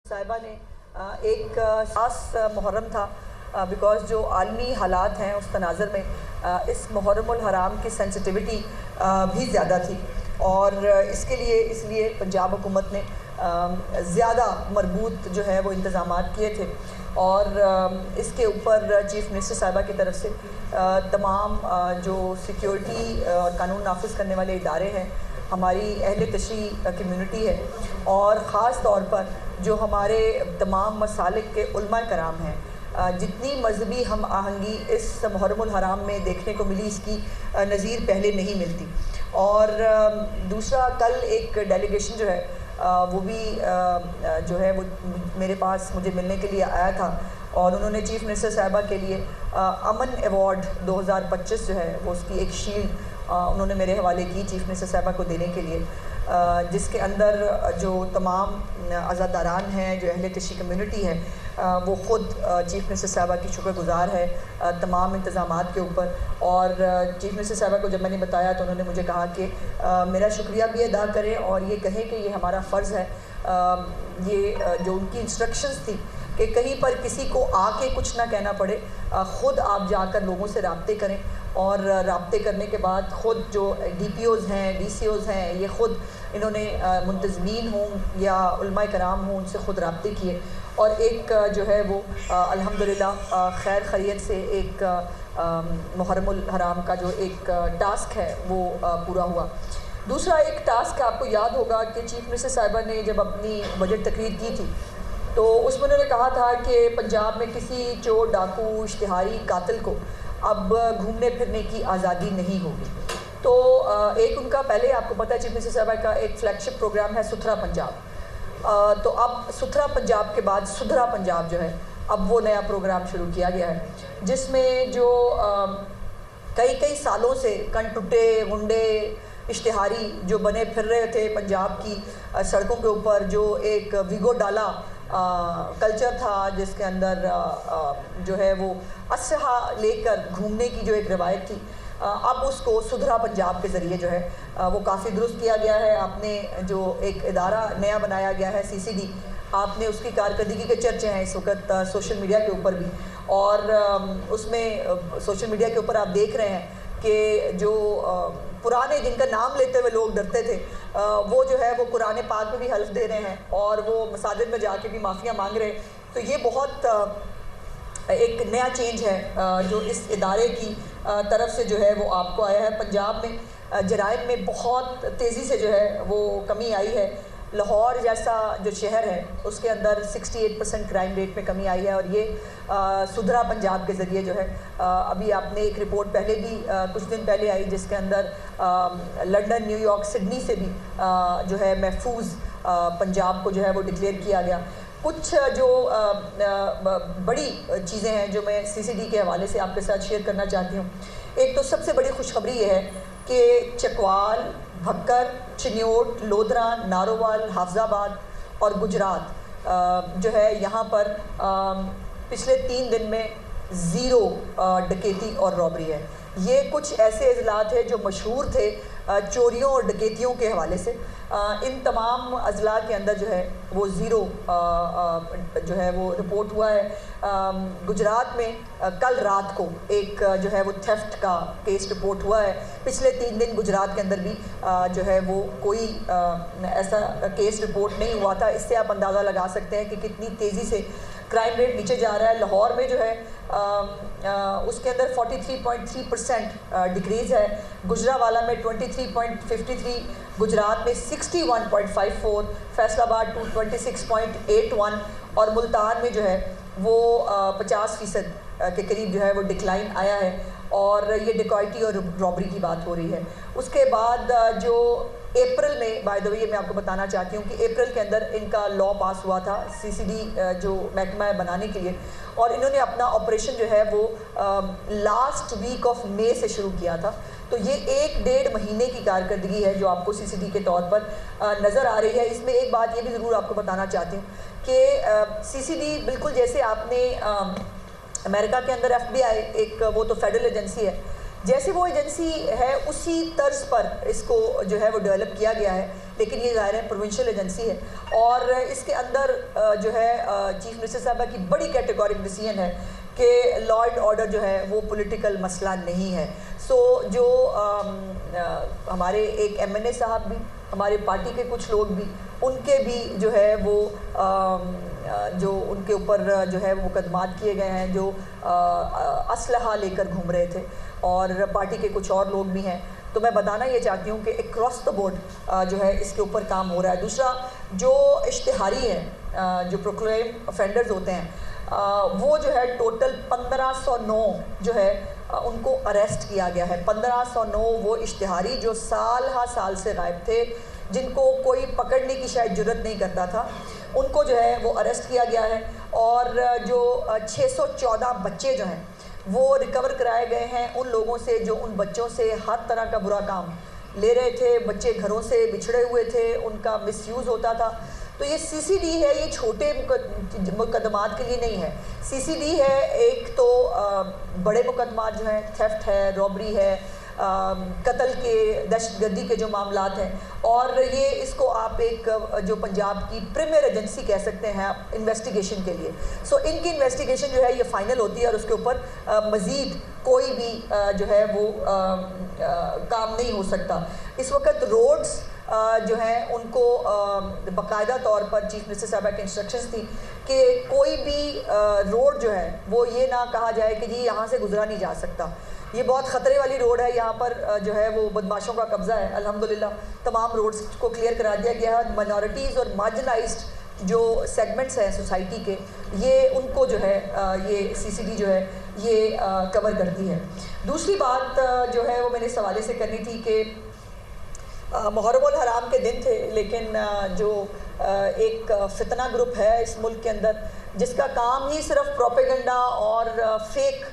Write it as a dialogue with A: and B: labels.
A: صاحبہ نے ایک خاص محرم تھا بیکاز جو عالمی حالات ہیں اس تناظر میں اس محرم الحرام کی سینسٹیوٹی بھی زیادہ تھی، اور اس لیے پنجاب حکومت نے زیادہ مربوط جو ہے وہ انتظامات کیے تھے، اور اس کے اوپر چیف منسٹر صاحبہ کی طرف سے تمام جو سیکیورٹی اور قانون نافذ کرنے والے ادارے ہیں، ہماری اہل تشیع کمیونٹی ہے، اور خاص طور پر جو ہمارے تمام مسالک کے علماء کرام ہیں، جتنی مذہبی ہم آہنگی اس محرم الحرام میں دیکھنے کو ملی، اس کی نظیر پہلے نہیں ملتی۔ اور دوسرا، کل ایک ڈیلیگیشن جو ہے وہ بھی جو ہے وہ میرے پاس مجھے ملنے کے لیے آیا تھا، اور انہوں نے چیف منسٹر صاحبہ کے لیے امن ایوارڈ 2025 جو ہے وہ اس کی ایک شیلڈ انہوں نے میرے حوالے کی چیف منسٹر صاحبہ کو دینے کے لیے، جس کے اندر جو تمام عزاداران ہیں، جو اہل تشیع کمیونٹی ہے، وہ خود چیف منسٹر صاحبہ کی شکر گزار ہے تمام انتظامات کے اوپر۔ اور چیف منسٹر صاحبہ کو جب میں نے بتایا تو انہوں نے مجھے کہا کہ میرا شکریہ بھی ادا کریں اور یہ کہیں کہ یہ ہمارا فرض ہے، یہ جو ان کی انسٹرکشنز تھی کہ کہیں پر کسی کو آ کے کچھ نہ کہنا پڑے، خود آپ جا کر لوگوں سے رابطے کریں، اور رابطے کرنے کے بعد خود جو ڈی پی اوز ہیں، ڈی سی اوز ہیں، یہ خود انہوں نے منتظمین ہوں یا علماء کرام ہوں ان سے خود رابطے کیے، اور ایک جو ہے وہ الحمدللہ خیر خیریت سے ایک محرم الحرام کا جو ایک ٹاسک ہے وہ پورا ہوا۔ دوسرا ایک ٹاسک آپ کو یاد ہوگا کہ چیف منسٹر صاحبہ نے جب اپنی بجٹ تقریر کی تھی تو اس میں انہوں نے کہا تھا کہ پنجاب میں کسی چور، ڈاکو، اشتہاری، قاتل کو اب گھومنے پھرنے کی آزادی نہیں ہوگی۔ تو ایک ان کا پہلے آپ کو پتہ ہے چیف منسٹر صاحبہ کا ایک فلیگ شپ پروگرام ہے ستھرا پنجاب، تو اب ستھرا پنجاب کے بعد سدھرا پنجاب جو ہے اب وہ نیا پروگرام شروع کیا گیا ہے، جس میں جو کئی سالوں سے کن ٹٹے غنڈے اشتہاری جو بنے پھر رہے تھے پنجاب کی سڑکوں کے اوپر، جو ایک ویگو ڈالا کلچر تھا جس کے اندر جو ہے وہ اسلحہ لے کر گھومنے کی جو ایک روایت تھی، اب اس کو سدھرا پنجاب کے ذریعے جو ہے وہ کافی درست کیا گیا ہے۔ آپ نے جو ایک ادارہ نیا بنایا گیا ہے CCD، آپ نے اس کی کارکردگی کے چرچے ہیں اس وقت سوشل میڈیا کے اوپر بھی، اور اس میں سوشل میڈیا کے اوپر آپ دیکھ رہے ہیں کہ جو پرانے جن کا نام لیتے ہوئے لوگ ڈرتے تھے، وہ جو ہے وہ قرآن پاک میں بھی حلف دے رہے ہیں اور وہ مساجد میں جا کے بھی معافیاں مانگ رہے ہیں۔ تو یہ بہت ایک نیا چینج ہے جو اس ادارے کی طرف سے جو ہے وہ آپ کو آیا ہے۔ پنجاب میں جرائم میں بہت تیزی سے جو ہے وہ کمی آئی ہے۔ لاہور جیسا جو شہر ہے اس کے اندر 68% کرائم ریٹ میں کمی آئی ہے، اور یہ سدھرا پنجاب کے ذریعے جو ہے ابھی آپ نے ایک رپورٹ پہلے بھی کچھ دن پہلے آئی جس کے اندر لنڈن، نیو یارک، سڈنی سے بھی جو ہے محفوظ پنجاب کو جو ہے وہ ڈکلیئر کیا گیا۔ کچھ جو بڑی چیزیں ہیں جو میں CCD کے حوالے سے آپ کے ساتھ شیئر کرنا چاہتی ہوں۔ ایک تو سب سے بڑی خوشخبری یہ ہے کہ چکوال، بھکر، چنیوٹ، لودھرا، نارووال، حافظ آباد اور گجرات جو ہے یہاں پر پچھلے 3 دن میں 0 ڈکیتی اور رابری ہے۔ یہ کچھ ایسے اضلاع ہیں جو مشہور تھے چوریوں اور ڈکیتیوں کے حوالے سے، ان تمام اضلاع کے اندر جو ہے وہ 0 جو ہے وہ رپورٹ ہوا ہے۔ گجرات میں کل رات کو ایک جو ہے وہ تھیفٹ کا کیس رپورٹ ہوا ہے۔ پچھلے 3 دن گجرات کے اندر بھی جو ہے وہ کوئی ایسا کیس رپورٹ نہیں ہوا تھا۔ اس سے آپ اندازہ لگا سکتے ہیں کہ کتنی تیزی سے کرائم ریٹ نیچے جا رہا ہے۔ لاہور میں جو ہے اس کے اندر 43.3% ڈکریز ہے، گجرانوالہ میں 23.53، گجرات میں 61.54، فیصل آباد 26.81، اور ملتان میں جو ہے وہ 50% کے قریب جو ہے وہ ڈکلائن آیا ہے، اور یہ ڈکیتی اور رابری کی بات ہو رہی ہے۔ اس کے بعد جو اپریل میں بائی دا وے یہ میں آپ کو بتانا چاہتی ہوں کہ اپریل کے اندر ان کا لا پاس ہوا تھا CCD جو محکمہ ہے بنانے کے لیے، اور انہوں نے اپنا آپریشن جو ہے وہ لاسٹ ویک آف مئی سے شروع کیا تھا۔ تو یہ 1-1.5 مہینے کی کارکردگی ہے جو آپ کو CCD کے طور پر نظر آ رہی ہے۔ اس میں ایک بات یہ بھی ضرور آپ کو بتانا چاہتی ہوں کہ CCD بالکل جیسے آپ نے امریکہ کے اندر FBI ایک وہ تو فیڈرل ایجنسی ہے، جیسے وہ ایجنسی ہے اسی طرز پر اس کو جو ہے وہ ڈیولپ کیا گیا ہے، لیکن یہ ظاہر ہے پروونشل ایجنسی ہے، اور اس کے اندر جو ہے چیف منسٹر صاحبہ کی بڑی کیٹیگورک ڈیسیژن ہے کہ لا اینڈ آرڈر جو ہے وہ پولیٹیکل مسئلہ نہیں ہے. سو جو ہمارے ایک MNA صاحب بھی، ہمارے پارٹی کے کچھ لوگ بھی، ان کے بھی جو ہے وہ جو ان کے اوپر جو ہے وہ مقدمات کیے گئے ہیں، جو اسلحہ لے کر گھوم رہے تھے، اور پارٹی کے کچھ اور لوگ بھی ہیں. تو میں بتانا یہ چاہتی ہوں کہ اکراس دا بورڈ جو ہے اس کے اوپر کام ہو رہا ہے. دوسرا جو اشتہاری ہیں، جو پروکلیم افینڈرز ہوتے ہیں، وہ جو ہے ٹوٹل 1509 جو ہے ان کو اریسٹ کیا گیا ہے. 1509 وہ اشتہاری جو سال ہا سال سے غائب تھے، جن کو کوئی پکڑنے کی شاید جرت نہیں کرتا تھا، ان کو جو ہے وہ اریسٹ کیا گیا ہے. اور جو 614 بچے جو ہیں وہ ریکور کرائے گئے ہیں ان لوگوں سے جو ان بچوں سے ہر طرح کا برا کام لے رہے تھے. بچے گھروں سے بچھڑے ہوئے تھے، ان کا مس یوز ہوتا تھا. تو یہ CCD ہے، یہ چھوٹے مقدمات کے لیے نہیں ہے. CCD ہے ایک تو بڑے مقدمات جو ہیں، تھیفٹ ہے، رابری ہے، قتل کے، دہشت گردی کے جو معاملات ہیں، اور یہ اس کو آپ ایک جو پنجاب کی پریمیئر ایجنسی کہہ سکتے ہیں انویسٹیگیشن کے لیے. سو ان کی انویسٹیگیشن جو ہے یہ فائنل ہوتی ہے، اور اس کے اوپر مزید کوئی بھی جو ہے وہ کام نہیں ہو سکتا. اس وقت روڈز جو ہیں ان کو باقاعدہ طور پر چیف منسٹر صاحبہ کی انسٹرکشنز تھی کہ کوئی بھی روڈ جو ہے وہ یہ نہ کہا جائے کہ جی یہاں سے گزرا نہیں جا سکتا. یہ بہت خطرے والی روڈ ہے، یہاں پر جو ہے وہ بدماشوں کا قبضہ ہے. الحمدللہ تمام روڈز کو کلیئر کرا دیا گیا ہے. مائنورٹیز اور مارجنائزڈ جو سیگمنٹس ہیں سوسائٹی کے، یہ ان کو جو ہے یہ CCD جو ہے یہ کور کرتی ہے. دوسری بات جو ہے وہ میں نے اس حوالے سے کرنی تھی کہ محرم الحرام کے دن تھے، لیکن جو ایک فتنہ گروپ ہے اس ملک کے اندر جس کا کام ہی صرف پروپیگنڈا اور فیک